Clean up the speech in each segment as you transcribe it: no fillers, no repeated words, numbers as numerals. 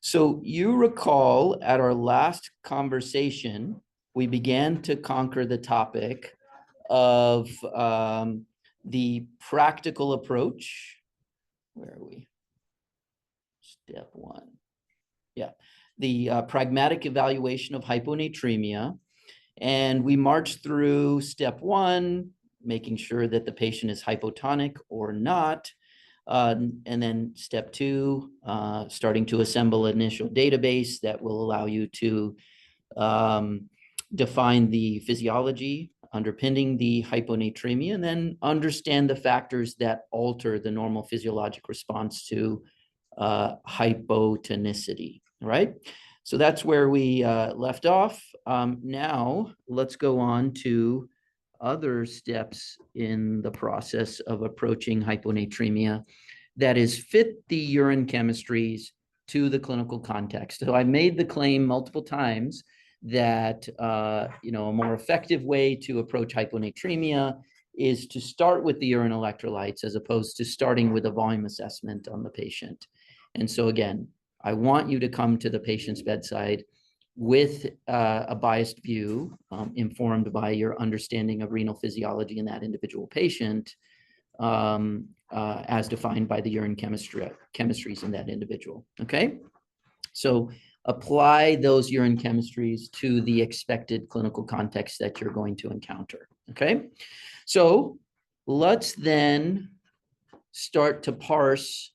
So you recall at our last conversation, we began to conquer the topic of the practical approach. Where are we? Step one. Yeah, the pragmatic evaluation of hyponatremia. And we marched through step one, making sure that the patient is hypotonic or not. And then step two, starting to assemble an initial database that will allow you to define the physiology underpinning the hyponatremia, and then understand the factors that alter the normal physiologic response to hypotonicity, right? So that's where we left off. Now let's go on to other steps in the process of approaching hyponatremia, that is, fit the urine chemistries to the clinical context. So I made the claim multiple times that a more effective way to approach hyponatremia is to start with the urine electrolytes as opposed to starting with a volume assessment on the patient. And so again, I want you to come to the patient's bedside with a biased view, informed by your understanding of renal physiology in that individual patient, as defined by the urine chemistries in that individual. Okay, so apply those urine chemistries to the expected clinical context that you're going to encounter. Okay, so let's then start to parse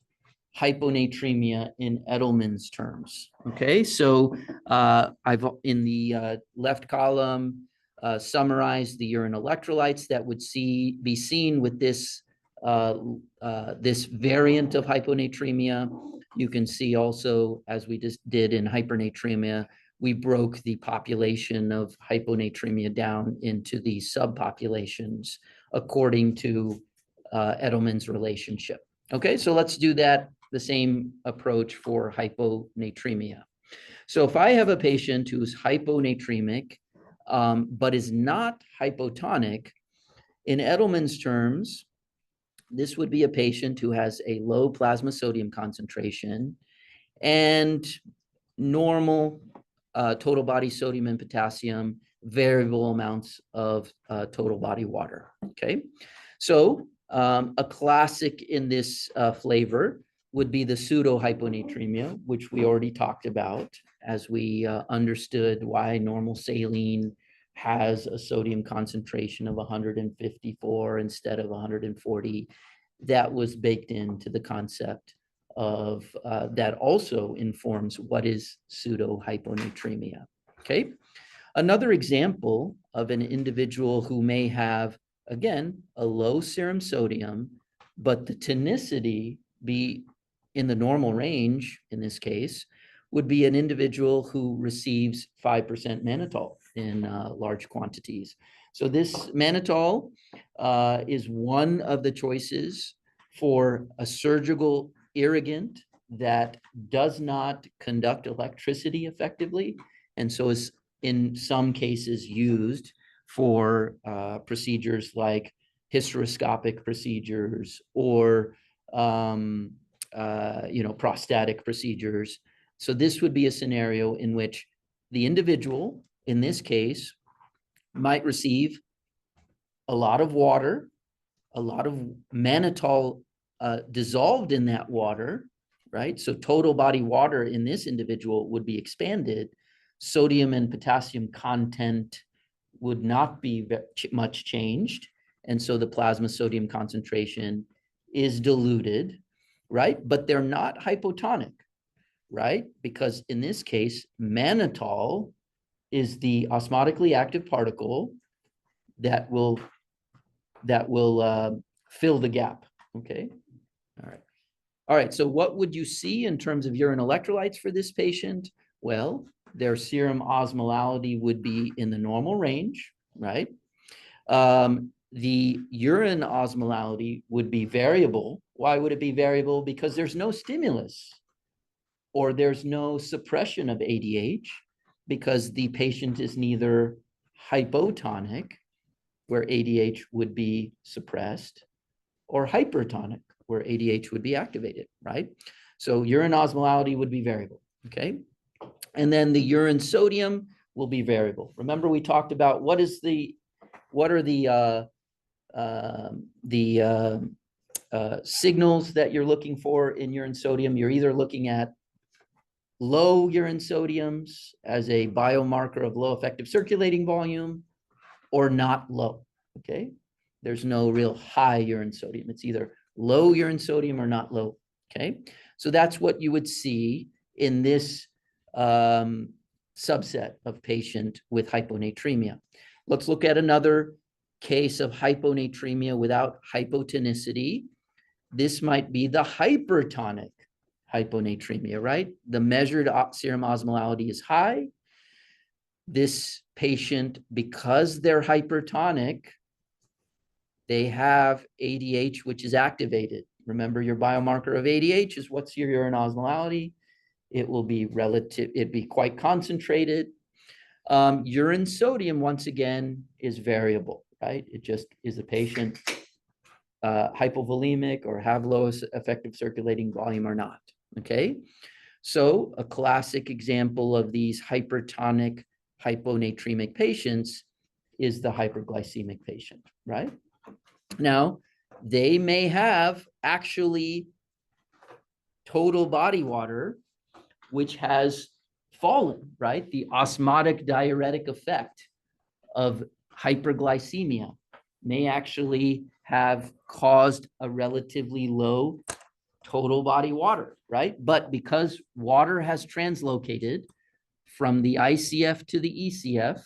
hyponatremia in Edelman's terms. Okay, so I've in the left column summarized the urine electrolytes that would be seen with this this variant of hyponatremia. You can see also, as we just did in hypernatremia, we broke the population of hyponatremia down into the subpopulations according to Edelman's relationship. Okay, so let's do that, the same approach for hyponatremia. So if I have a patient who's hyponatremic, but is not hypotonic, in Edelman's terms, this would be a patient who has a low plasma sodium concentration and normal total body sodium and potassium, variable amounts of total body water. Okay, so a classic in this flavor would be the pseudo hyponatremia, which we already talked about as we understood why normal saline has a sodium concentration of 154 instead of 140. That was baked into the concept of that also informs what is pseudo hyponatremia. Okay, another example of an individual who may have, again, a low serum sodium, but the tonicity be in the normal range, in this case, would be an individual who receives 5% mannitol in large quantities. So this mannitol is one of the choices for a surgical irrigant that does not conduct electricity effectively, and so is in some cases used for procedures like hysteroscopic procedures or prostatic procedures. So this would be a scenario in which the individual, in this case, might receive a lot of water, a lot of mannitol dissolved in that water, right? So total body water in this individual would be expanded. Sodium and potassium content would not be much changed. And so the plasma sodium concentration is diluted, right? But they're not hypotonic, right? Because in this case, mannitol is the osmotically active particle that will fill the gap. Okay. All right. So what would you see in terms of urine electrolytes for this patient? Well, their serum osmolality would be in the normal range, right? The urine osmolality would be variable. Why would it be variable? Because there's no stimulus or there's no suppression of ADH, because the patient is neither hypotonic, where ADH would be suppressed, or hypertonic, where ADH would be activated, right? So urine osmolality would be variable. okay? And then the urine sodium will be variable. Remember, we talked about what are the signals that you're looking for in urine sodium. You're either looking at low urine sodiums as a biomarker of low effective circulating volume or not low, okay? There's no real high urine sodium. It's either low urine sodium or not low, okay? So that's what you would see in this subset of patient with hyponatremia. Let's look at another case of hyponatremia without hypotonicity. This might be the hypertonic hyponatremia, right? The measured serum osmolality is high. This patient, because they're hypertonic, they have ADH, which is activated. Remember, your biomarker of ADH is what's your urine osmolality. It will be it'd be quite concentrated. Urine sodium, once again, is variable, right? It just is a patient hypovolemic or have low effective circulating volume or not, okay? So a classic example of these hypertonic hyponatremic patients is the hyperglycemic patient, right? Now, they may have actually total body water, which has fallen, right? The osmotic diuretic effect of hyperglycemia may actually have caused a relatively low total body water, right? But because water has translocated from the ICF to the ECF,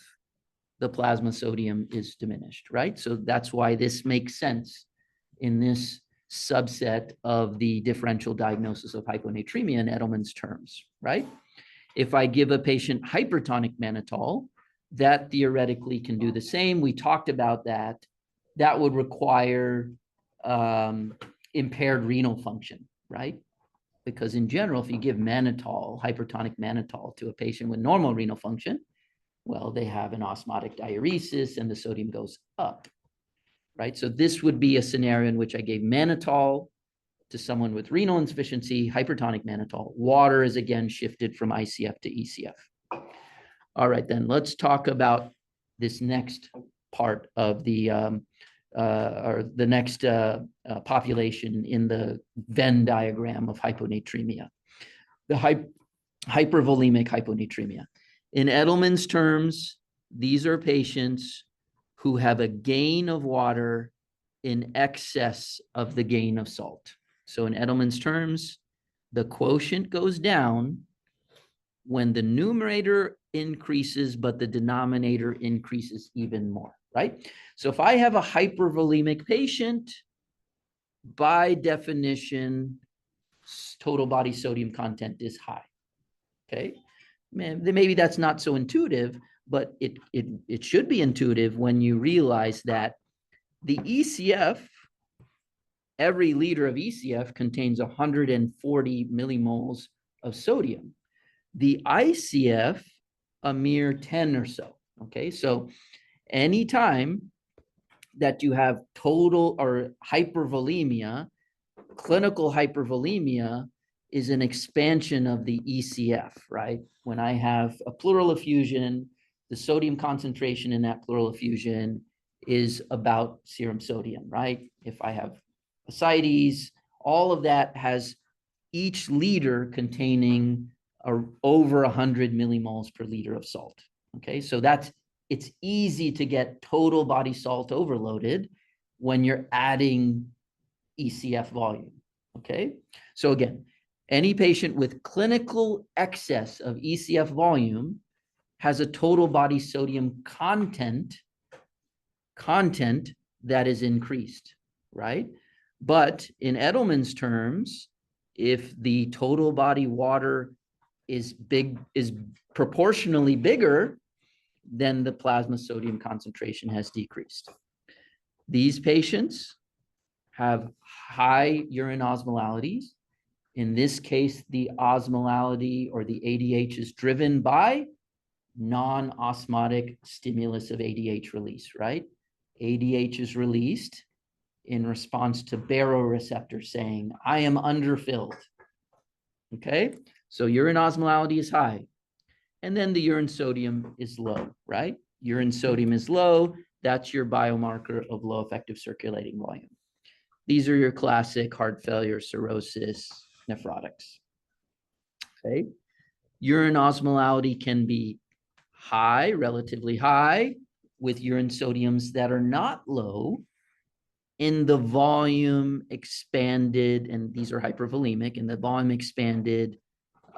the plasma sodium is diminished, right? So that's why this makes sense in this subset of the differential diagnosis of hyponatremia in Edelman's terms, right? If I give a patient hypertonic mannitol, that theoretically can do the same. We talked about that. That would require impaired renal function, right? Because in general, if you give mannitol, hypertonic mannitol to a patient with normal renal function, well, they have an osmotic diuresis and the sodium goes up, right? So this would be a scenario in which I gave mannitol to someone with renal insufficiency, hypertonic mannitol. Water is again shifted from ICF to ECF. All right, then let's talk about this next part of the next population in the Venn diagram of hyponatremia, the hypervolemic hyponatremia. In Edelman's terms, these are patients who have a gain of water in excess of the gain of salt. So in Edelman's terms, the quotient goes down when the numerator increases, but the denominator increases even more, right? So if I have a hypervolemic patient, by definition, total body sodium content is high, okay? Maybe that's not so intuitive, but it should be intuitive when you realize that the ECF, every liter of ECF contains 140 millimoles of sodium. The ICF, a mere 10 or so, okay? So anytime that you have total or hypervolemia, clinical hypervolemia is an expansion of the ECF, right? When I have a pleural effusion, the sodium concentration in that pleural effusion is about serum sodium, right? If I have ascites, all of that has each liter containing over 100 millimoles per liter of salt, okay? So it's easy to get total body salt overloaded when you're adding ECF volume, okay? So again, any patient with clinical excess of ECF volume has a total body sodium content that is increased, right? But in Edelman's terms, if the total body water is proportionally bigger, then the plasma sodium concentration has decreased. These patients have high urine osmolalities. In this case, the osmolality or the ADH is driven by non-osmotic stimulus of ADH release, right? ADH is released in response to baroreceptor saying, I am underfilled, okay? So urine osmolality is high. And then the urine sodium is low, right? Urine sodium is low. That's your biomarker of low effective circulating volume. These are your classic heart failure, cirrhosis, nephrotics. Okay. Urine osmolality can be high, relatively high, with urine sodiums that are not low in the volume expanded, and these are hypervolemic, in the volume expanded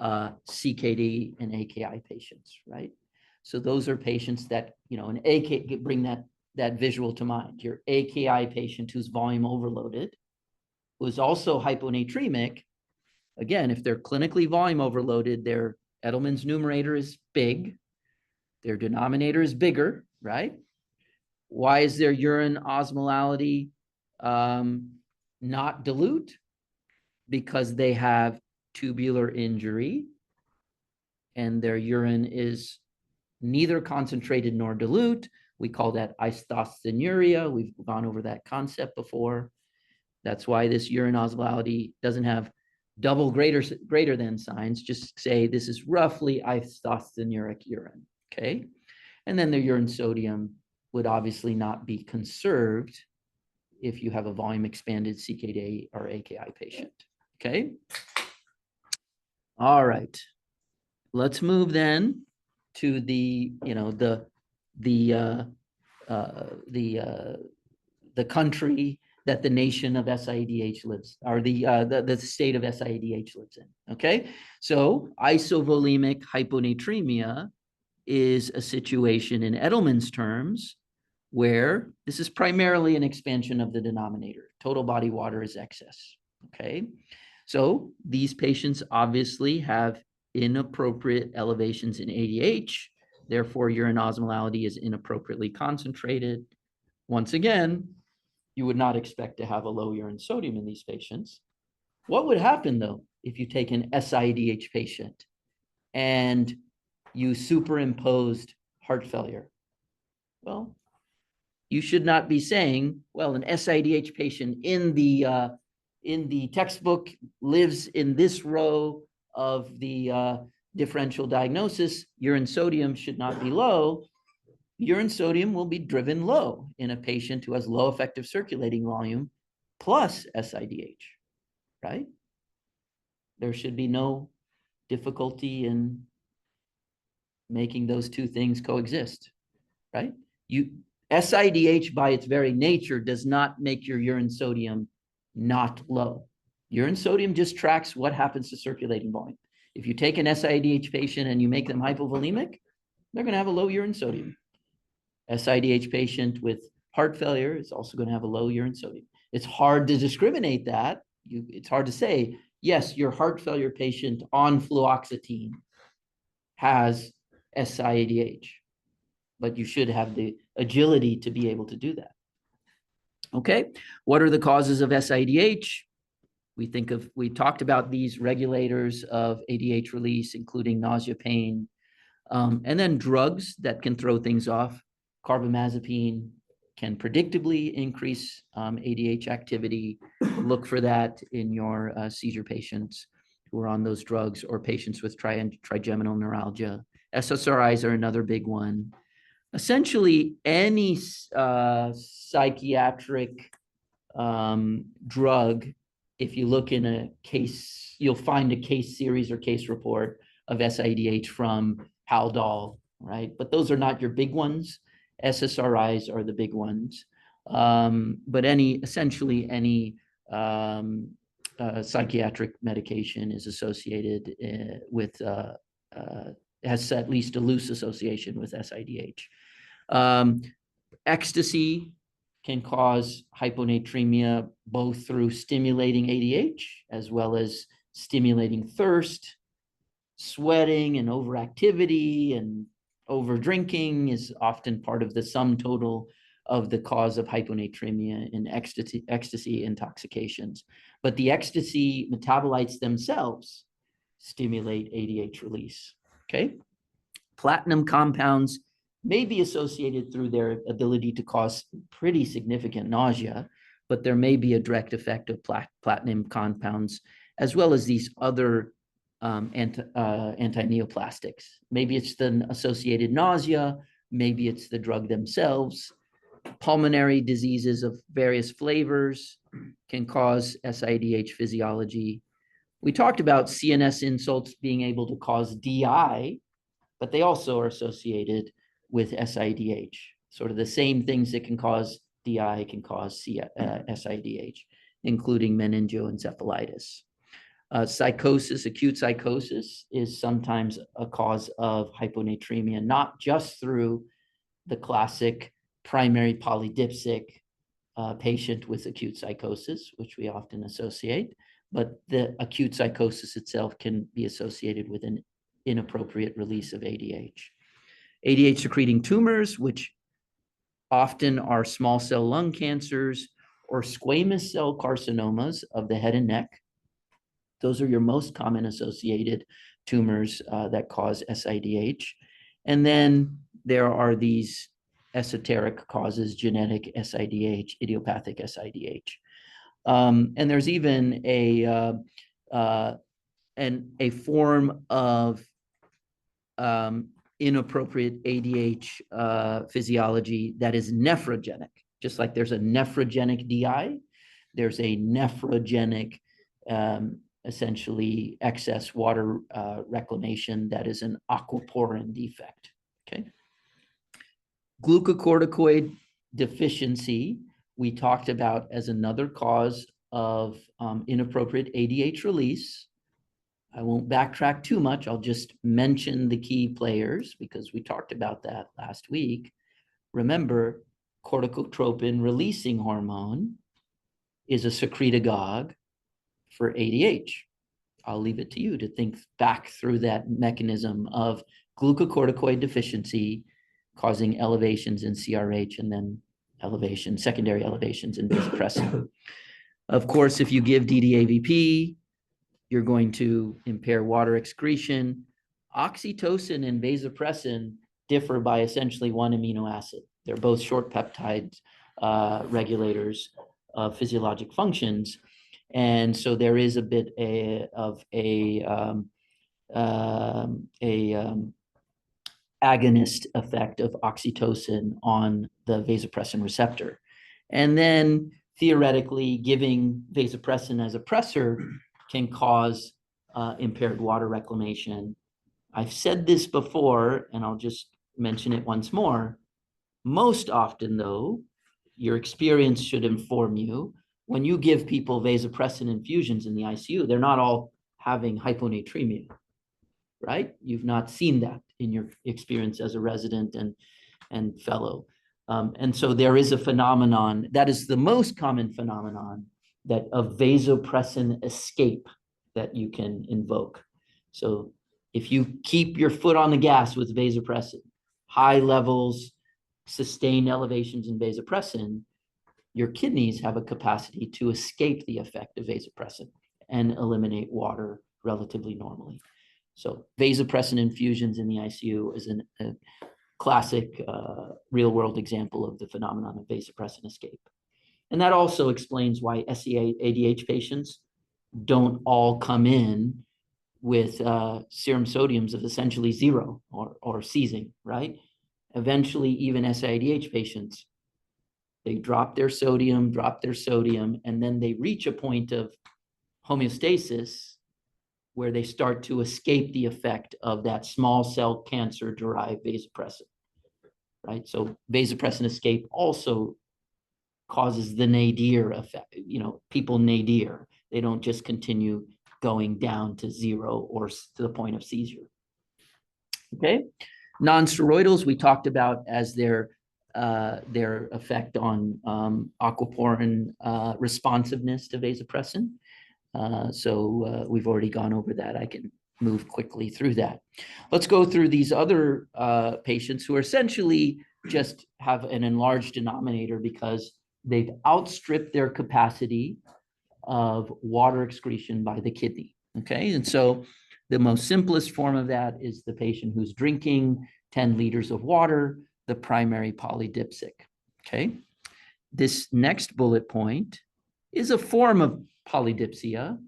CKD and AKI patients, right? So those are patients that, an AK, bring that visual to mind. Your AKI patient who's volume overloaded, who's also hyponatremic. Again, if they're clinically volume overloaded, their Edelman's numerator is big, their denominator is bigger, right? Why is their urine osmolality not dilute? Because they have tubular injury and their urine is neither concentrated nor dilute. We call that isostenuria. We've gone over that concept before. That's why this urine osmolality doesn't have double greater than signs. Just say this is roughly isostenuric urine, okay? And then the urine sodium would obviously not be conserved if you have a volume expanded CKD or AKI patient, okay? All right, let's move then to the country that the nation of SIADH lives, or the state of SIADH lives in, okay? So isovolemic hyponatremia is a situation in Edelman's terms where this is primarily an expansion of the denominator. Total body water is excess, okay? So these patients obviously have inappropriate elevations in ADH, therefore urine osmolality is inappropriately concentrated. Once again, you would not expect to have a low urine sodium in these patients. What would happen though if you take an SIADH patient and you superimposed heart failure? Well, you should not be saying, well, an SIADH patient in the textbook lives in this row of the differential diagnosis, urine sodium should not be low. Urine sodium will be driven low in a patient who has low effective circulating volume plus SIADH, right? There should be no difficulty in making those two things coexist, right? SIADH by its very nature does not make your urine sodium not low. Urine sodium just tracks what happens to circulating volume. If you take an SIADH patient and you make them hypovolemic, they're going to have a low urine sodium. SIADH patient with heart failure is also going to have a low urine sodium. It's hard to discriminate that. It's hard to say, yes, your heart failure patient on fluoxetine has SIADH, but you should have the agility to be able to do that. Okay, what are the causes of SIADH? We talked about these regulators of ADH release, including nausea, pain, and then drugs that can throw things off. Carbamazepine can predictably increase ADH activity. Look for that in your seizure patients who are on those drugs, or patients with trigeminal neuralgia. SSRIs are another big one. Essentially, any psychiatric drug, if you look in a case, you'll find a case series or case report of SIADH from Haldol, right? But those are not your big ones. SSRIs are the big ones. But essentially any psychiatric medication is associated with, has at least a loose association with SIADH. Ecstasy can cause hyponatremia both through stimulating ADH as well as stimulating thirst. Sweating and overactivity and over drinking is often part of the sum total of the cause of hyponatremia in ecstasy intoxications. But the ecstasy metabolites themselves stimulate ADH release, okay? Platinum compounds may be associated through their ability to cause pretty significant nausea, but there may be a direct effect of platinum compounds, as well as these other anti-neoplastics. Maybe it's the associated nausea, maybe it's the drug themselves. Pulmonary diseases of various flavors can cause SIDH physiology. We talked about CNS insults being able to cause DI, but they also are associated with SIDH. Sort of the same things that can cause DI can cause SIDH, including meningoencephalitis. Psychosis, acute psychosis, is sometimes a cause of hyponatremia, not just through the classic primary polydipsic patient with acute psychosis, which we often associate, but the acute psychosis itself can be associated with an inappropriate release of ADH. ADH secreting tumors, which often are small cell lung cancers or squamous cell carcinomas of the head and neck. Those are your most common associated tumors that cause SIDH. And then there are these esoteric causes, genetic SIDH, idiopathic SIDH. And there's even a form of inappropriate ADH physiology that is nephrogenic. Just like there's a nephrogenic DI, there's a nephrogenic essentially excess water reclamation that is an aquaporin defect. Okay. Glucocorticoid deficiency, we talked about as another cause of inappropriate ADH release. I won't backtrack too much. I'll just mention the key players because we talked about that last week. Remember, corticotropin releasing hormone is a secretagogue for ADH. I'll leave it to you to think back through that mechanism of glucocorticoid deficiency causing elevations in CRH and then secondary elevations in vasopressin. Of course, if you give DDAVP, you're going to impair water excretion. Oxytocin and vasopressin differ by essentially one amino acid. They're both short peptide regulators of physiologic functions. And so there is a bit of a agonist effect of oxytocin on the vasopressin receptor. And then theoretically, giving vasopressin as a pressor can cause impaired water reclamation. I've said this before, and I'll just mention it once more. Most often, though, your experience should inform you, when you give people vasopressin infusions in the ICU, they're not all having hyponatremia, right? You've not seen that in your experience as a resident and fellow. And so there is a phenomenon, that is the most common phenomenon, that of vasopressin escape that you can invoke. So if you keep your foot on the gas with vasopressin, high levels, sustained elevations in vasopressin, your kidneys have a capacity to escape the effect of vasopressin and eliminate water relatively normally. So vasopressin infusions in the ICU is a classic real-world example of the phenomenon of vasopressin escape. And that also explains why SCADH patients don't all come in with serum sodiums of essentially zero or seizing, right? Eventually, even SIADH patients, they drop their sodium, and then they reach a point of homeostasis where they start to escape the effect of that small cell cancer-derived vasopressin, right? So vasopressin escape also causes the nadir effect. You know, people nadir. They don't just continue going down to zero or to the point of seizure. Okay, non-steroidals we talked about as their effect on aquaporin responsiveness to vasopressin. So we've already gone over that. I can move quickly through that. Let's go through these other patients who essentially just have an enlarged denominator because they've outstripped their capacity of water excretion by the kidney. Okay, and so the most simplest form of that is the patient who's drinking 10 liters of water, the primary polydipsic. Okay, this next bullet point is a form of polydipsia,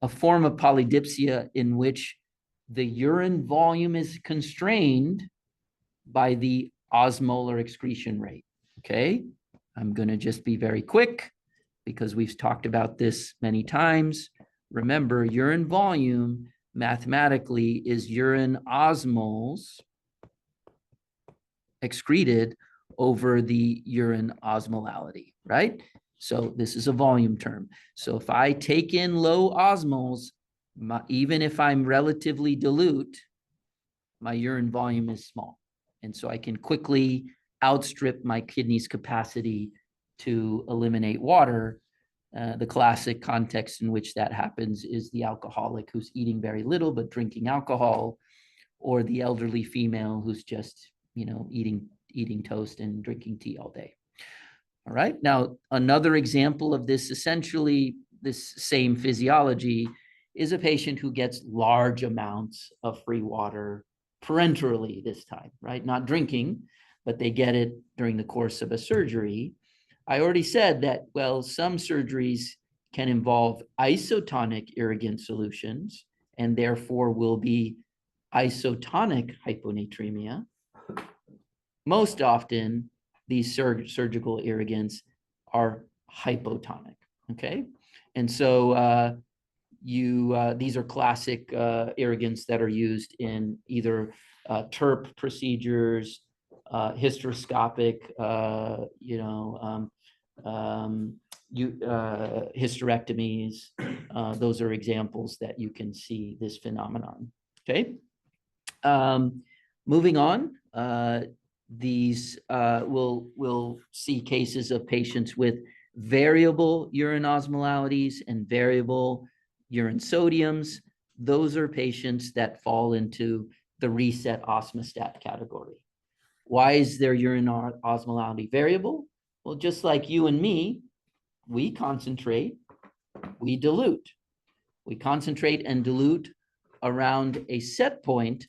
a form of polydipsia in which the urine volume is constrained by the osmolar excretion rate. Okay, I'm going to just be very quick because we've talked about this many times. Remember, urine volume mathematically is urine osmoles excreted over the urine osmolality, right? So this is a volume term. So if I take in low osmoles, even if I'm relatively dilute, my urine volume is small. And so I can quickly outstrip my kidney's capacity to eliminate water. The classic context in which that happens is the alcoholic who's eating very little but drinking alcohol, or the elderly female who's just, eating toast and drinking tea all day. All right. Now, another example of this, essentially this same physiology, is a patient who gets large amounts of free water parenterally this time, right? Not drinking, but they get it during the course of a surgery. I already said that, well, some surgeries can involve isotonic irrigant solutions and therefore will be isotonic hyponatremia. Most often, these surgical irrigants are hypotonic, okay? And so these are classic irrigants that are used in either TURP procedures, hysteroscopic, hysterectomies. Those are examples that you can see this phenomenon, okay? Moving on, we'll see cases of patients with variable urine osmolalities and variable urine sodiums. Those are patients that fall into the reset osmostat category. Why is their urine osmolality variable? Well, just like you and me, we concentrate, we dilute. We concentrate and dilute around a set point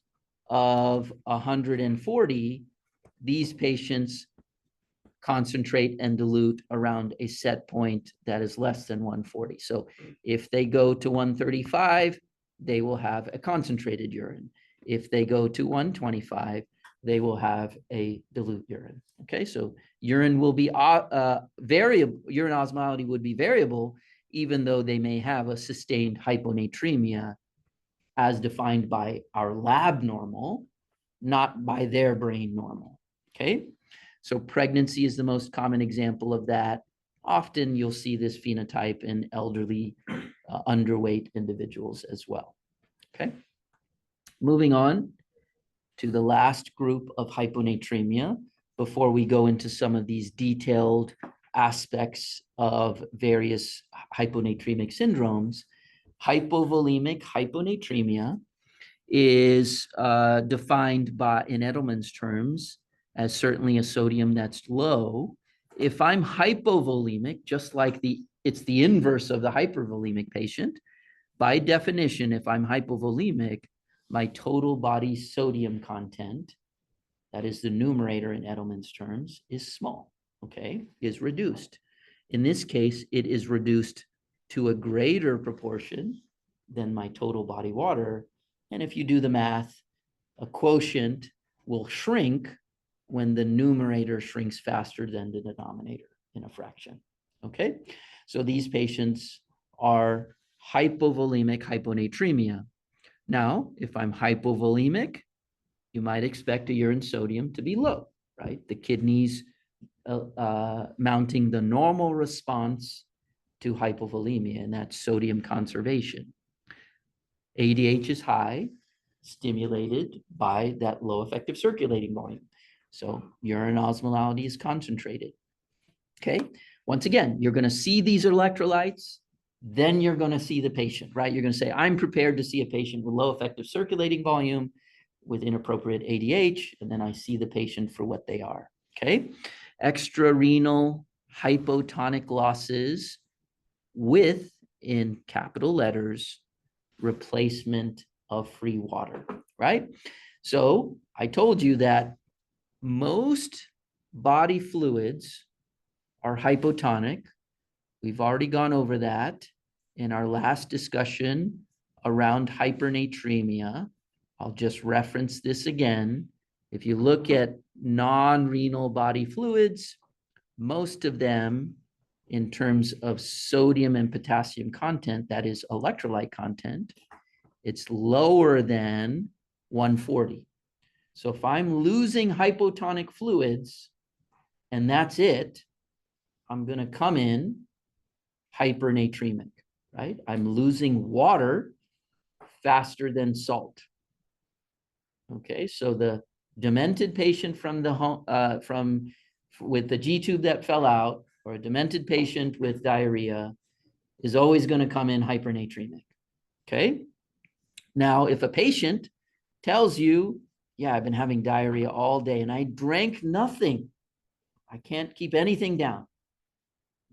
of 140. These patients concentrate and dilute around a set point that is less than 140. So if they go to 135, they will have a concentrated urine. If they go to 125, they will have a dilute urine. Okay, so urine will be variable. Urine osmolality would be variable, even though they may have a sustained hyponatremia as defined by our lab normal, not by their brain normal. Okay, so pregnancy is the most common example of that. Often you'll see this phenotype in elderly, underweight individuals as well. Okay, moving on to the last group of hyponatremia before we go into some of these detailed aspects of various hyponatremic syndromes. Hypovolemic hyponatremia is defined by, in Edelman's terms, as certainly a sodium that's low. If I'm hypovolemic, just like it's the inverse of the hypervolemic patient, by definition, if I'm hypovolemic, my total body sodium content, that is the numerator in Edelman's terms, is small, okay, is reduced. In this case, it is reduced to a greater proportion than my total body water. And if you do the math, a quotient will shrink when the numerator shrinks faster than the denominator in a fraction, okay? So these patients are hypovolemic hyponatremia. Now, if I'm hypovolemic, you might expect a urine sodium to be low, right? The kidneys mounting the normal response to hypovolemia, and that's sodium conservation. ADH is high, stimulated by that low effective circulating volume. So urine osmolality is concentrated. Okay, once again, you're going to see these electrolytes, then you're going to see the patient, right? You're going to say, I'm prepared to see a patient with low effective circulating volume with inappropriate ADH, and then I see the patient for what they are, okay? Extrarenal hypotonic losses with, in capital letters, replacement of free water, right? So I told you that most body fluids are hypotonic. We've already gone over that. in our last discussion around hypernatremia. I'll just reference this again. If you look at non-renal body fluids, most of them in terms of sodium and potassium content, that is electrolyte content, it's lower than 140. So if I'm losing hypotonic fluids and that's it, I'm going to come in hypernatremic, right? I'm losing water faster than salt. Okay, so the demented patient from the home, with the G tube that fell out, or a demented patient with diarrhea, is always going to come in hypernatremic. Okay. Now, if a patient tells you, yeah, I've been having diarrhea all day and I drank nothing, I can't keep anything down,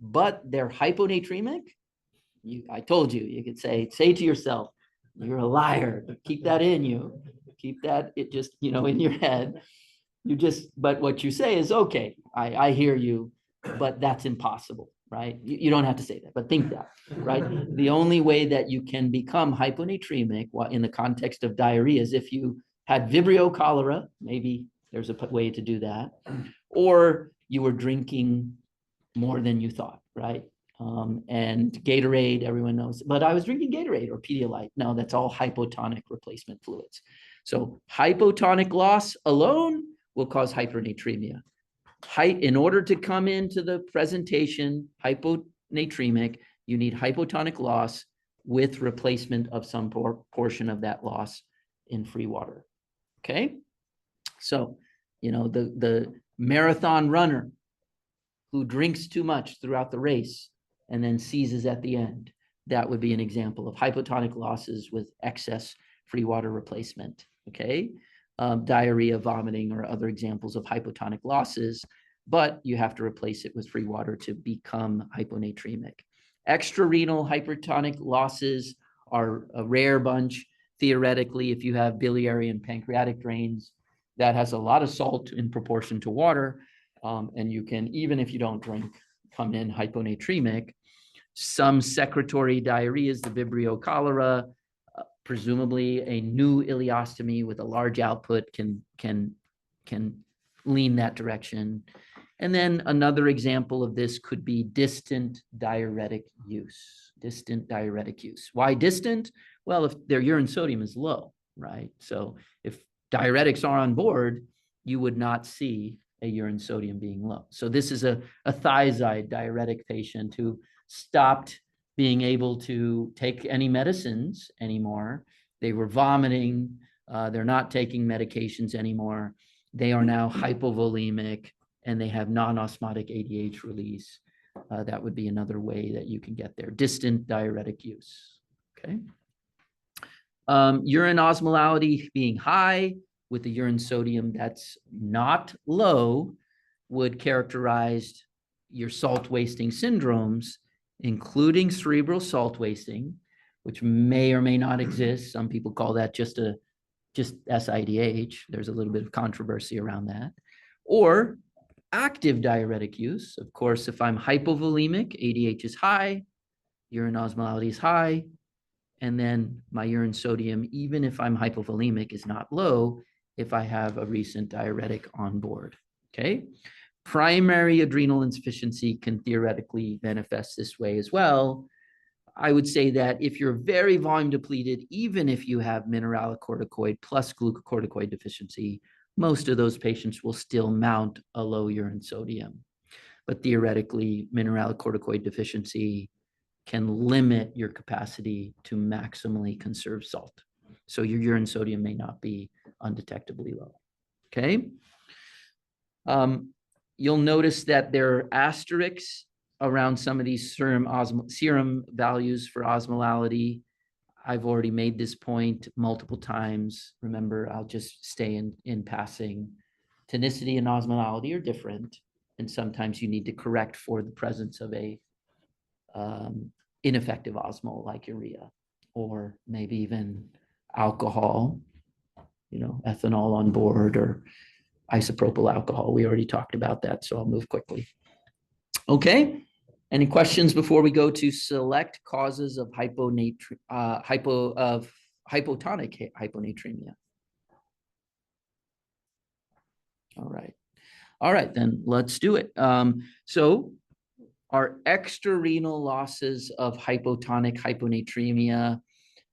but they're hyponatremic, I told you, you could say to yourself, you're a liar. Keep that in you. Keep that, it just, in your head. But what you say is, okay, I hear you, but that's impossible, right? You don't have to say that, but think that, right? The only way that you can become hyponatremic in the context of diarrhea is if you had Vibrio cholera, maybe there's a way to do that, or you were drinking more than you thought, right? And Gatorade, everyone knows, but I was drinking Gatorade or Pedialyte. No, that's all hypotonic replacement fluids. So hypotonic loss alone will cause hypernatremia. In order to come into the presentation hyponatremic, you need hypotonic loss with replacement of some portion of that loss in free water. Okay. So, the marathon runner who drinks too much throughout the race and then seizes at the end, that would be an example of hypotonic losses with excess free water replacement. Okay. Diarrhea, vomiting, or other examples of hypotonic losses, but you have to replace it with free water to become hyponatremic. Extrarenal hypertonic losses are a rare bunch. Theoretically, if you have biliary and pancreatic drains, that has a lot of salt in proportion to water, and you can, even if you don't drink, come in hyponatremic. Some secretory diarrheas, the Vibrio cholera, presumably a new ileostomy with a large output can lean that direction. And then another example of this could be distant diuretic use. Why distant? Well, if their urine sodium is low, right? So if diuretics are on board, you would not see a urine sodium being low. So this is a thiazide diuretic patient who stopped being able to take any medicines anymore. They were vomiting. They're not taking medications anymore. They are now hypovolemic and they have non-osmotic ADH release. That would be another way that you can get there. Distant diuretic use. Okay. Urine osmolality being high with the urine sodium that's not low would characterize your salt wasting syndromes, including cerebral salt wasting, which may or may not exist. Some people call that just SIDH. There's a little bit of controversy around that. Or active diuretic use. Of course, if I'm hypovolemic, ADH is high, urine osmolality is high, and then my urine sodium, even if I'm hypovolemic, is not low if I have a recent diuretic on board. Okay. Primary adrenal insufficiency can theoretically manifest this way as well. I would say that if you're very volume depleted, even if you have mineralocorticoid plus glucocorticoid deficiency, most of those patients will still mount a low urine sodium. But theoretically, mineralocorticoid deficiency can limit your capacity to maximally conserve salt. So your urine sodium may not be undetectably low. Okay. You'll notice that there are asterisks around some of these serum values for osmolality. I've already made this point multiple times. Remember, I'll just stay in passing. Tonicity and osmolality are different, and sometimes you need to correct for the presence of a ineffective osmol like urea, or maybe even alcohol, ethanol on board, or isopropyl alcohol. We already talked about that, so I'll move quickly. Okay. Any questions before we go to select causes of hypotonic hyponatremia? All right, then let's do it. So our extrarenal losses of hypotonic hyponatremia,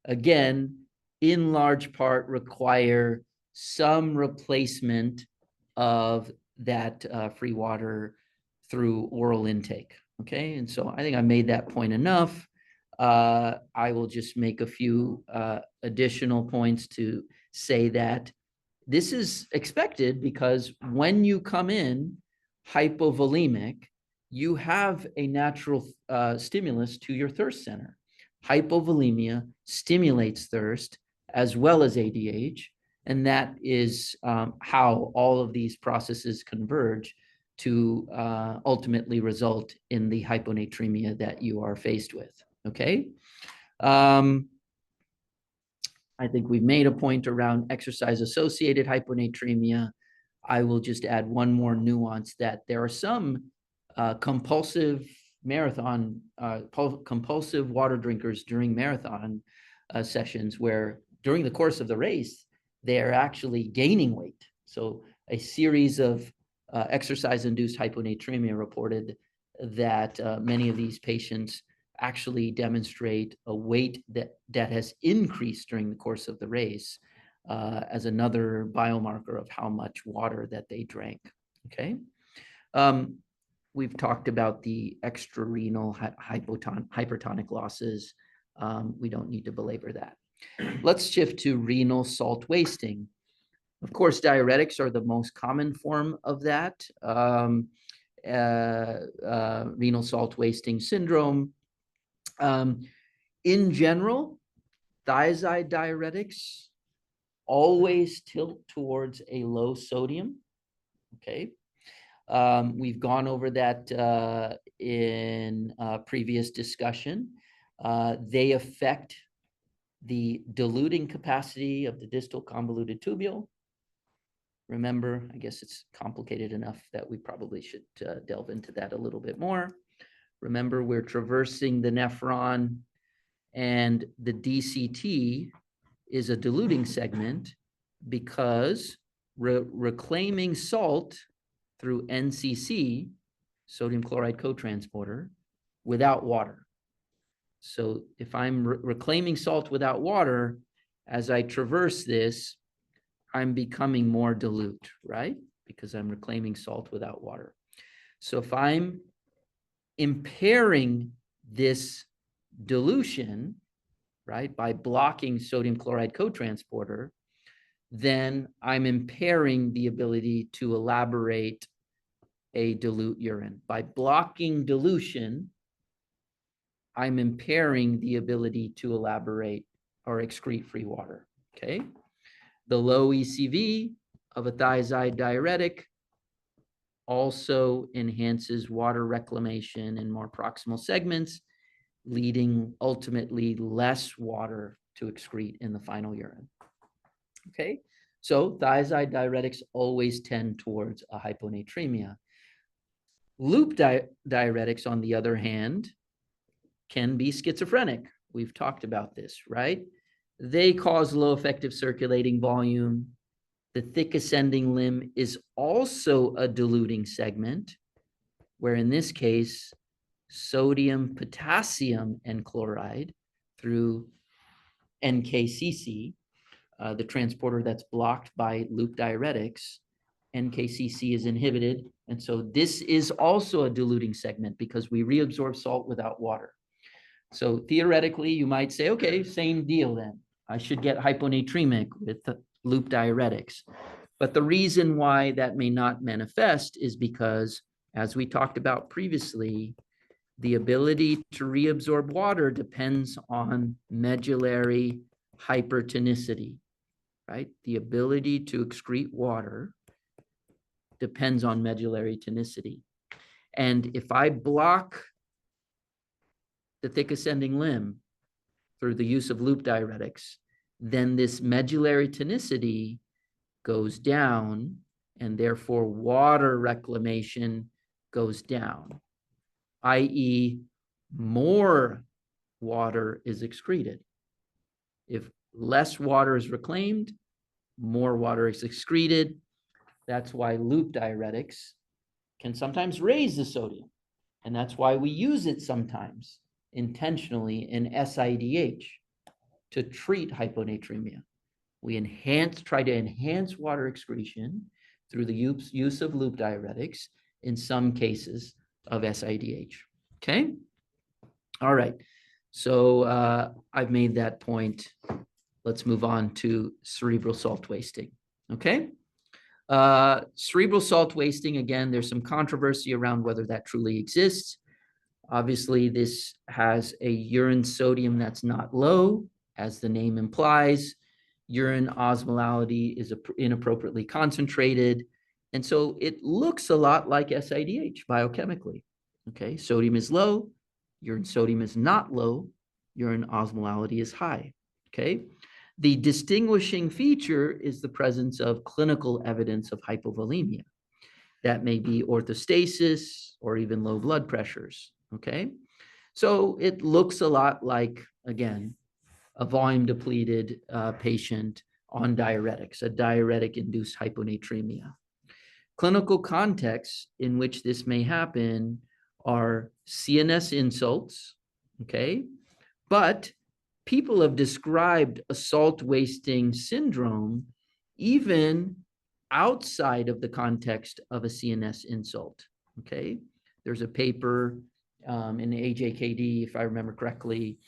again, in large part require some replacement of that free water through oral intake. Okay, and so I think I made that point enough. I will just make a few additional points to say that this is expected because when you come in hypovolemic, you have a natural stimulus to your thirst center. Hypovolemia stimulates thirst as well as ADH, and that is how all of these processes converge to ultimately result in the hyponatremia that you are faced with, okay? I think we've made a point around exercise-associated hyponatremia. I will just add one more nuance that there are some compulsive water drinkers during marathon sessions where during the course of the race, they're actually gaining weight. So a series of exercise-induced hyponatremia reported that many of these patients actually demonstrate a weight that has increased during the course of the race as another biomarker of how much water that they drank, okay? We've talked about the extrarenal hypertonic losses. We don't need to belabor that. Let's shift to renal salt wasting. Of course, diuretics are the most common form of that. Renal salt wasting syndrome. In general, thiazide diuretics always tilt towards a low sodium, okay? We've gone over that in previous discussion. They affect the diluting capacity of the distal convoluted tubule. Remember, I guess it's complicated enough that we probably should delve into that a little bit more. Remember, we're traversing the nephron, and the DCT is a diluting segment because reclaiming salt through NCC, sodium chloride cotransporter, without water. So if I'm reclaiming salt without water, as I traverse this, I'm becoming more dilute, right? Because I'm reclaiming salt without water. So if I'm impairing this dilution, right, by blocking sodium chloride cotransporter, then I'm impairing the ability to elaborate a dilute urine. By blocking dilution, I'm impairing the ability to elaborate or excrete free water, okay? The low ECV of a thiazide diuretic also enhances water reclamation in more proximal segments, leading ultimately less water to excrete in the final urine. Okay, so thiazide diuretics always tend towards a hyponatremia. Loop diuretics, on the other hand, can be schizophrenic. We've talked about this, right? They cause low effective circulating volume. The thick ascending limb is also a diluting segment, where in this case, sodium, potassium, and chloride through NKCC, the transporter that's blocked by loop diuretics, NKCC is inhibited. And so this is also a diluting segment because we reabsorb salt without water. So theoretically, you might say, okay, same deal then. I should get hyponatremic with the loop diuretics. But the reason why that may not manifest is because, as we talked about previously, the ability to reabsorb water depends on medullary hypertonicity, right? The ability to excrete water depends on medullary tonicity. And if I block the thick ascending limb through the use of loop diuretics, then this medullary tonicity goes down, and therefore water reclamation goes down. i.e., more water is excreted. If less water is reclaimed, more water is excreted. That's why loop diuretics can sometimes raise the sodium. And that's why we use it sometimes intentionally in SIDH to treat hyponatremia. We try to enhance water excretion through the use of loop diuretics in some cases of SIDH. Okay? All right. So I've made that point. Let's move on to cerebral salt wasting. Okay? Cerebral salt wasting, again, there's some controversy around whether that truly exists. Obviously, this has a urine sodium that's not low, as the name implies. Urine osmolality is inappropriately concentrated. And so it looks a lot like SIDH biochemically. Okay, sodium is low, urine sodium is not low, urine osmolality is high. Okay. The distinguishing feature is the presence of clinical evidence of hypovolemia. That may be orthostasis or even low blood pressures, okay? So it looks a lot like, again, a volume-depleted patient on diuretics, a diuretic-induced hyponatremia. Clinical contexts in which this may happen are CNS insults, okay? But people have described a salt wasting syndrome even outside of the context of a CNS insult, okay? There's a paper in AJKD, if I remember correctly,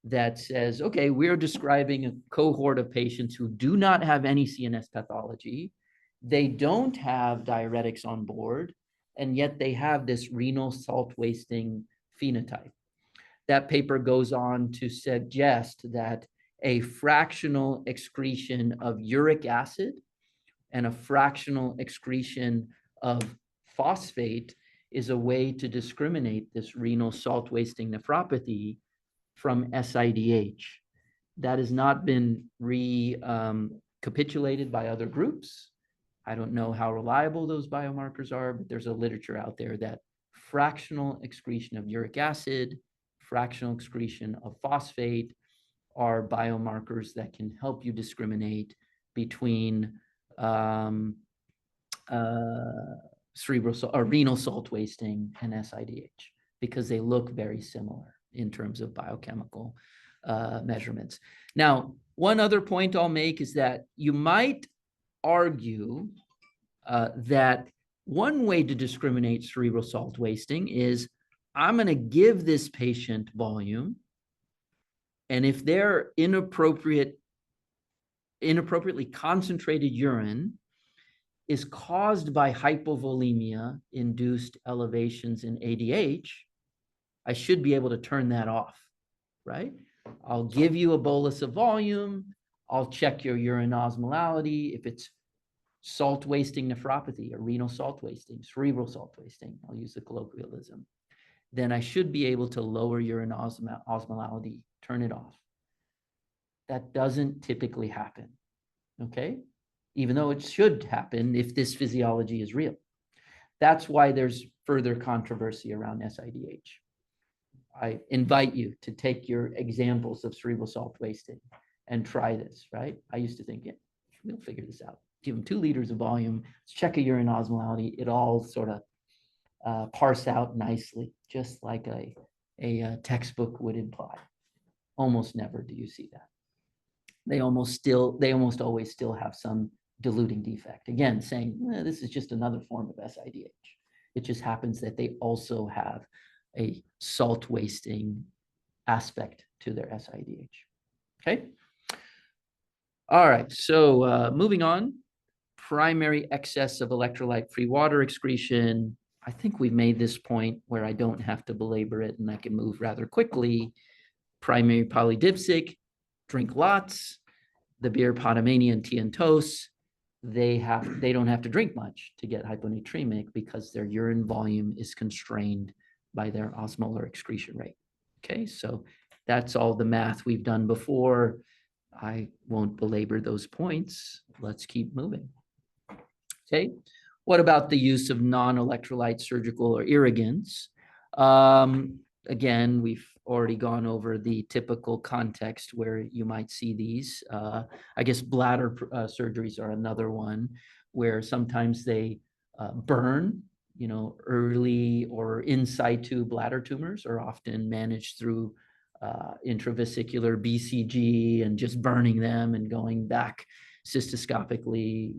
that says, okay, we're describing a cohort of patients who do not have any CNS pathology. They don't have diuretics on board, and yet they have this renal salt wasting phenotype. That paper goes on to suggest that a fractional excretion of uric acid and a fractional excretion of phosphate is a way to discriminate this renal salt wasting nephropathy from SIDH. That has not been recapitulated by other groups. I don't know how reliable those biomarkers are, but there's a literature out there that fractional excretion of uric acid, fractional excretion of phosphate are biomarkers that can help you discriminate between cerebral or renal salt wasting and SIDH because they look very similar in terms of biochemical measurements. Now, one other point I'll make is that you might argue that one way to discriminate cerebral salt wasting is I'm going to give this patient volume, and if they're inappropriately concentrated urine is caused by hypovolemia induced elevations in ADH, I should be able to turn that off, right? I'll give you a bolus of volume. I'll check your urine osmolality. If it's salt wasting nephropathy or renal salt wasting, cerebral salt wasting, I'll use the colloquialism, then I should be able to lower urine osmolality, turn it off. That doesn't typically happen, okay? Even though it should happen if this physiology is real. That's why there's further controversy around SIDH. I invite you to take your examples of cerebral salt wasting and try this, right? I used to think, yeah, we'll figure this out. Give them 2 liters of volume, check a urine osmolality. It all sort of parse out nicely, just like a textbook would imply. Almost never do you see that. They almost always still have some diluting defect. Again, saying this is just another form of SIDH. It just happens that they also have a salt wasting aspect to their SIDH. Okay. All right. So moving on, primary excess of electrolyte-free water excretion. I think we've made this point where I don't have to belabor it and I can move rather quickly. Primary polydipsic, drink lots. The beer potomania and tea and toast, they don't have to drink much to get hyponatremic because their urine volume is constrained by their osmolar excretion rate. Okay, so that's all the math we've done before. I won't belabor those points. Let's keep moving. Okay, what about the use of non-electrolyte surgical or irrigants? Again, we've already gone over the typical context where you might see these. I guess bladder surgeries are another one where sometimes they burn, early or in situ bladder tumors are often managed through intravesicular BCG and just burning them and going back cystoscopically,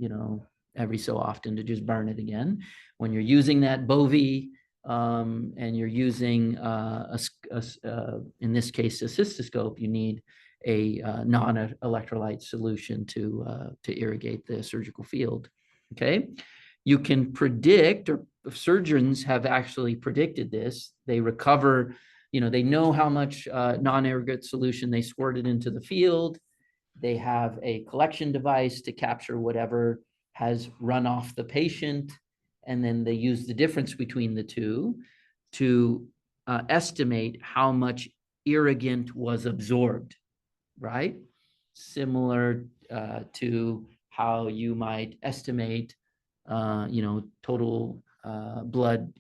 every so often to just burn it again. When you're using that Bovie, and you're using, in this case, a cystoscope, you need a non-electrolyte solution to irrigate the surgical field. Okay, you can predict, or surgeons have actually predicted this. They recover, they know how much non-irrigate solution they squirted into the field. They have a collection device to capture whatever has run off the patient, and then they use the difference between the two to estimate how much irrigant was absorbed, right? Similar to how you might estimate, total blood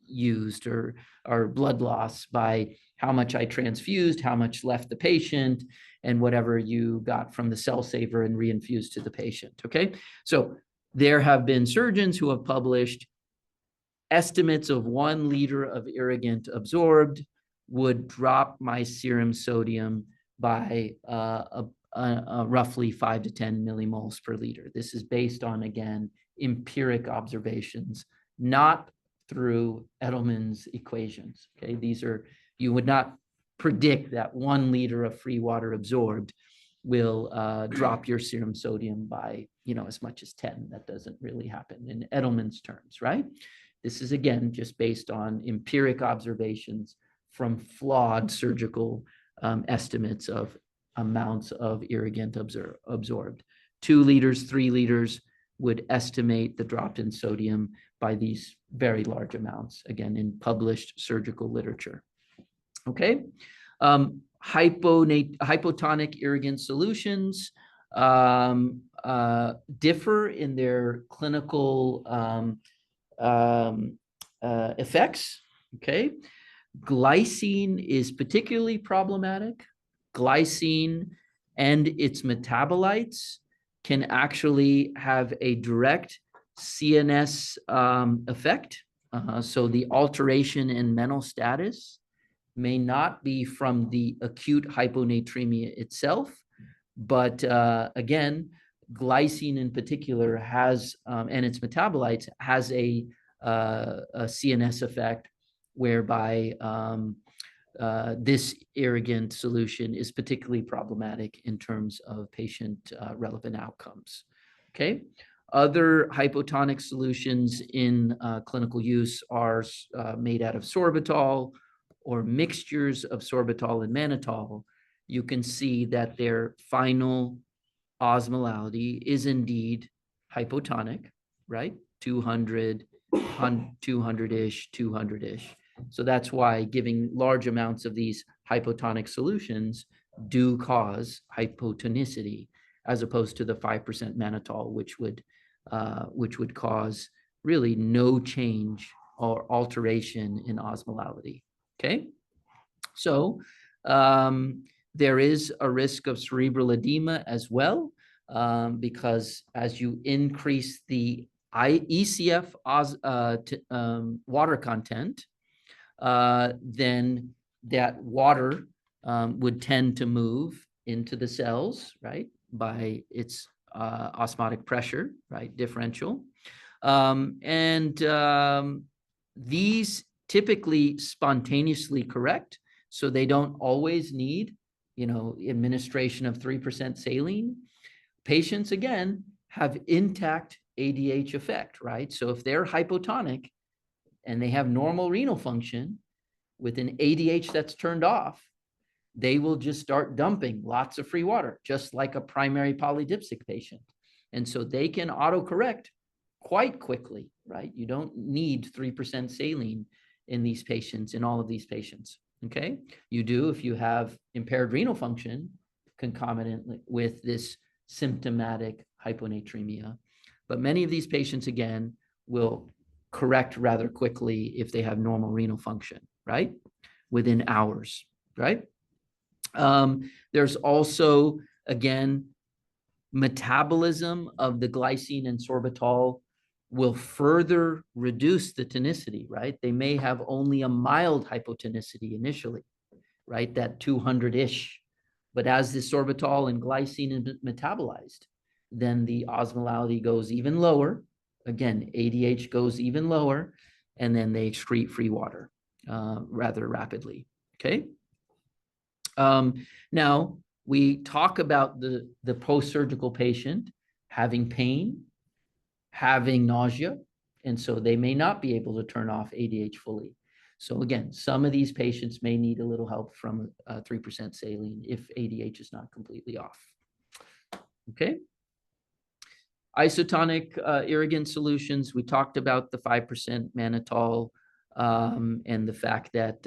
used or blood loss by how much I transfused, how much left the patient, and whatever you got from the cell saver and reinfused to the patient, okay? So there have been surgeons who have published estimates of 1 liter of irrigant absorbed would drop my serum sodium by roughly 5 to 10 millimoles per liter. This is based on, again, empiric observations, not through Edelman's equations. Okay, you would not predict that 1 liter of free water absorbed will drop your serum sodium by, as much as 10. That doesn't really happen in Edelman's terms, right? This is, again, just based on empiric observations from flawed surgical estimates of amounts of irrigant absorbed. 2 liters, 3 liters would estimate the drop in sodium by these very large amounts, again, in published surgical literature. Okay. Hypotonic irrigant solutions differ in their clinical effects. Okay. Glycine is particularly problematic. Glycine and its metabolites can actually have a direct CNS effect. So the alteration in mental status may not be from the acute hyponatremia itself, but again, glycine in particular has, and its metabolites, has a CNS effect whereby this irrigant solution is particularly problematic in terms of patient relevant outcomes. Okay. Other hypotonic solutions in clinical use are made out of sorbitol or mixtures of sorbitol and mannitol. You can see that their final osmolality is indeed hypotonic, right? 200, 200-ish, 200-ish. So that's why giving large amounts of these hypotonic solutions do cause hypotonicity, as opposed to the 5% mannitol, which would cause really no change or alteration in osmolality. Okay, so there is a risk of cerebral edema as well, because as you increase the ECF water content, then that water would tend to move into the cells, right, by its osmotic pressure, right, differential. These typically spontaneously correct, so they don't always need, administration of 3% saline. Patients, again, have intact ADH effect, right? So if they're hypotonic and they have normal renal function with an ADH that's turned off, they will just start dumping lots of free water, just like a primary polydipsic patient. And so they can autocorrect quite quickly, right? You don't need 3% saline in these patients, in all of these patients, okay? You do if you have impaired renal function concomitantly with this symptomatic hyponatremia. But many of these patients, again, will correct rather quickly if they have normal renal function, right? Within hours, right? There's also, again, metabolism of the glycine and sorbitol will further reduce the tonicity, right? They may have only a mild hypotonicity initially, right? That 200-ish. But as the sorbitol and glycine is metabolized, then the osmolality goes even lower. Again, ADH goes even lower, and then they excrete free water rather rapidly, okay? Now, we talk about the post-surgical patient having pain, having nausea, and so they may not be able to turn off ADH fully. So again, some of these patients may need a little help from 3% saline if ADH is not completely off. Okay. Isotonic irrigant solutions, we talked about the 5% mannitol and the fact that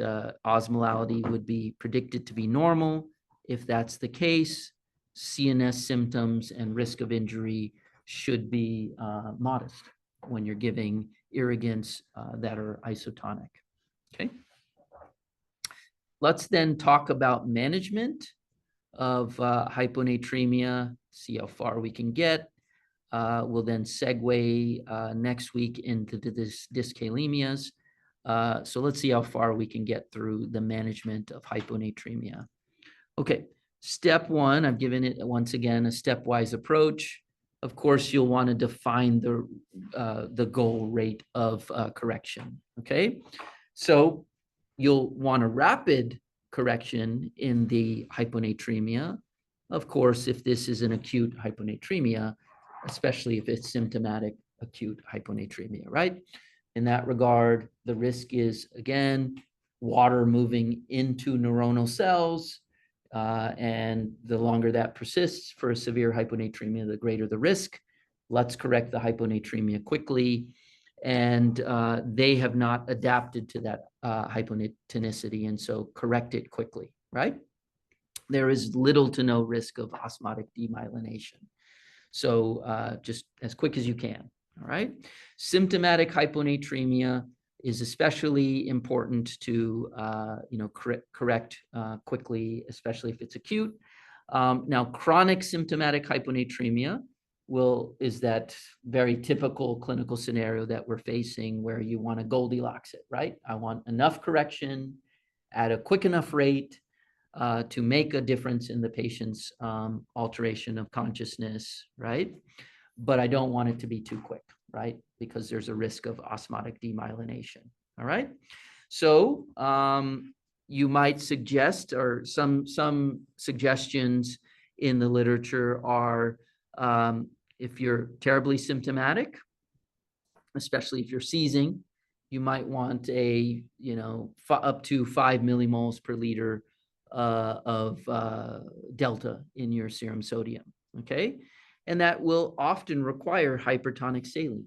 osmolality would be predicted to be normal. If that's the case, CNS symptoms and risk of injury should be modest when you're giving irrigants that are isotonic. Okay. Let's then talk about management of hyponatremia, see how far we can get. We'll then segue next week into this dyskalemias. So let's see how far we can get through the management of hyponatremia. Okay, step one, I've given it once again a stepwise approach. Of course, you'll want to define the goal rate of correction. Okay, so you'll want a rapid correction in the hyponatremia. Of course, if this is an acute hyponatremia, especially if it's symptomatic acute hyponatremia, right? In that regard, the risk is, again, water moving into neuronal cells, and the longer that persists for a severe hyponatremia, the greater the risk. Let's correct the hyponatremia quickly. And they have not adapted to that hypotonicity, and so correct it quickly, right? There is little to no risk of osmotic demyelination. So just as quick as you can, all right? Symptomatic hyponatremia is especially important to correct quickly, especially if it's acute. Now, chronic symptomatic hyponatremia is that very typical clinical scenario that we're facing where you want to Goldilocks it, right? I want enough correction at a quick enough rate to make a difference in the patient's alteration of consciousness, right? But I don't want it to be too quick, right? Because there's a risk of osmotic demyelination, all right? So you might suggest, or some suggestions in the literature are, if you're terribly symptomatic, especially if you're seizing, you might want up to 5 millimoles per liter of delta in your serum sodium, okay? And that will often require hypertonic saline.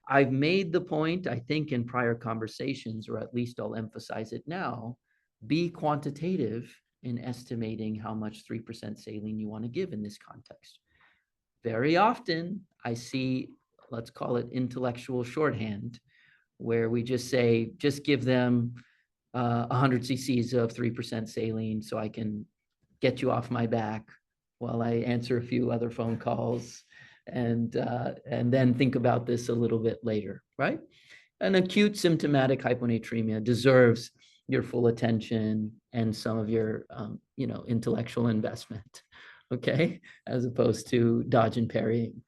I've made the point, I think, in prior conversations, or at least I'll emphasize it now, be quantitative in estimating how much 3% saline you want to give in this context. Very often, I see, let's call it intellectual shorthand, where we just say, just give them 100 cc's of 3% saline so I can get you off my back while I answer a few other phone calls and then think about this a little bit later, right? An acute symptomatic hyponatremia deserves your full attention and some of your, intellectual investment, okay? As opposed to dodge and parrying,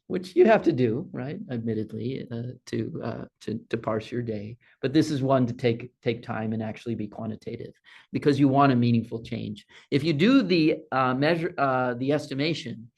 which you have to do, right? Admittedly, to parse your day. But this is one to take time and actually be quantitative because you want a meaningful change. If you do the the estimation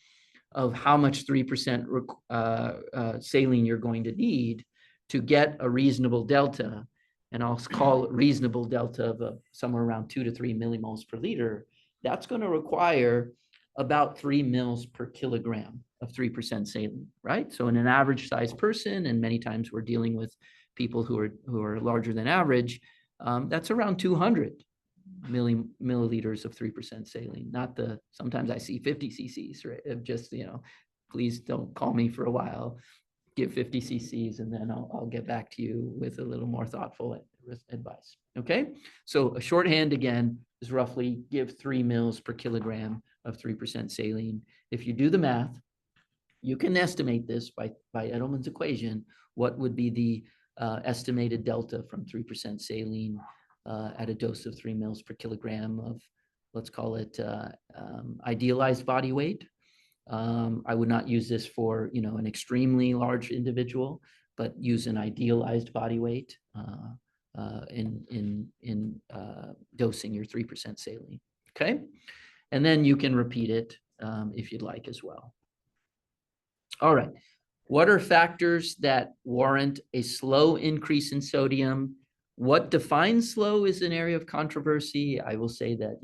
of how much 3% saline you're going to need to get a reasonable delta, and I'll call it reasonable delta of somewhere around 2 to 3 millimoles per liter, that's going to require about 3 mils per kilogram of 3% saline, right? So in an average sized person, and many times we're dealing with people who are larger than average, that's around 200 milliliters of 3% saline, not sometimes I see 50 cc's, right? Of just, please don't call me for a while. give 50 cc's, and then I'll get back to you with a little more thoughtful advice. Okay, so a shorthand again is roughly give 3 mils per kilogram of 3% saline. If you do the math, you can estimate this by Edelman's equation, what would be the estimated delta from 3% saline at a dose of 3 mils per kilogram of, let's call it idealized body weight. I would not use this for, an extremely large individual, but use an idealized body weight in dosing your 3% saline. Okay, and then you can repeat it if you'd like as well. All right, what are factors that warrant a slow increase in sodium? What defines slow is an area of controversy. I will say that,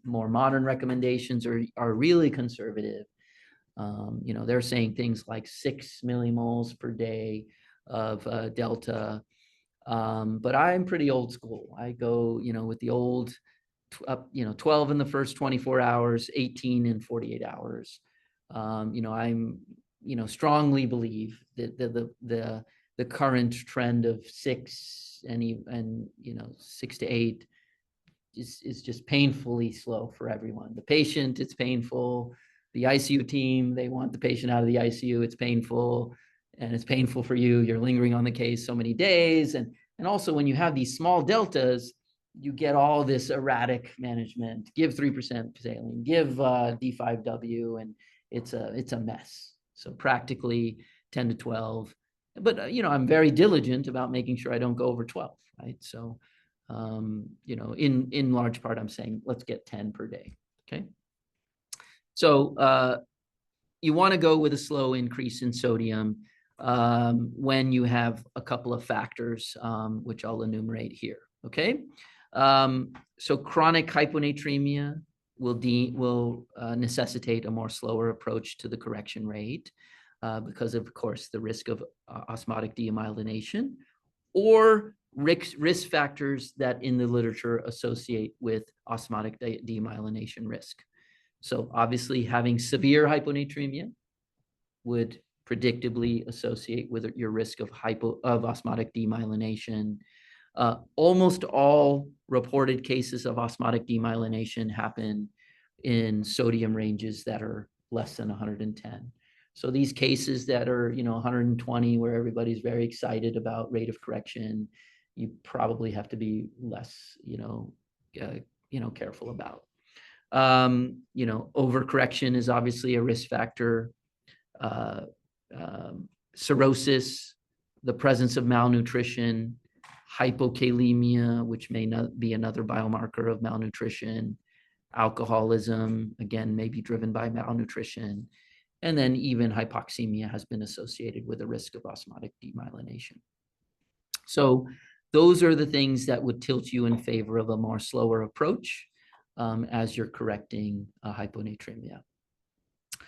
more modern recommendations are really conservative. They're saying things like 6 millimoles per day of delta. But I'm pretty old school. I go, with the old, 12 in the first 24 hours, 18 in 48 hours. I'm, strongly believe that the current trend of 6 and 6 to 8 is just painfully slow for everyone. The patient, it's painful. The ICU team, they want the patient out of the ICU. It's painful, and it's painful for you. You're lingering on the case so many days. And also when you have these small deltas, you get all this erratic management. Give 3% saline, give D5W, and it's a mess. So practically 10 to 12. But, I'm very diligent about making sure I don't go over 12, right? So, in large part, I'm saying, let's get 10 per day, okay? So you want to go with a slow increase in sodium when you have a couple of factors, which I'll enumerate here, okay? So chronic hyponatremia will necessitate a more slower approach to the correction rate because of course, the risk of osmotic demyelination or risk factors that in the literature associate with osmotic demyelination risk. So obviously having severe hyponatremia would predictably associate with your risk of osmotic demyelination. Almost all reported cases of osmotic demyelination happen in sodium ranges that are less than 110. So these cases that are, 120, where everybody's very excited about rate of correction, you probably have to be less, careful about. Overcorrection is obviously a risk factor. Cirrhosis, the presence of malnutrition, hypokalemia, which may not be another biomarker of malnutrition, alcoholism, again, may be driven by malnutrition, and then even hypoxemia has been associated with a risk of osmotic demyelination. So those are the things that would tilt you in favor of a more slower approach as you're correcting hyponatremia.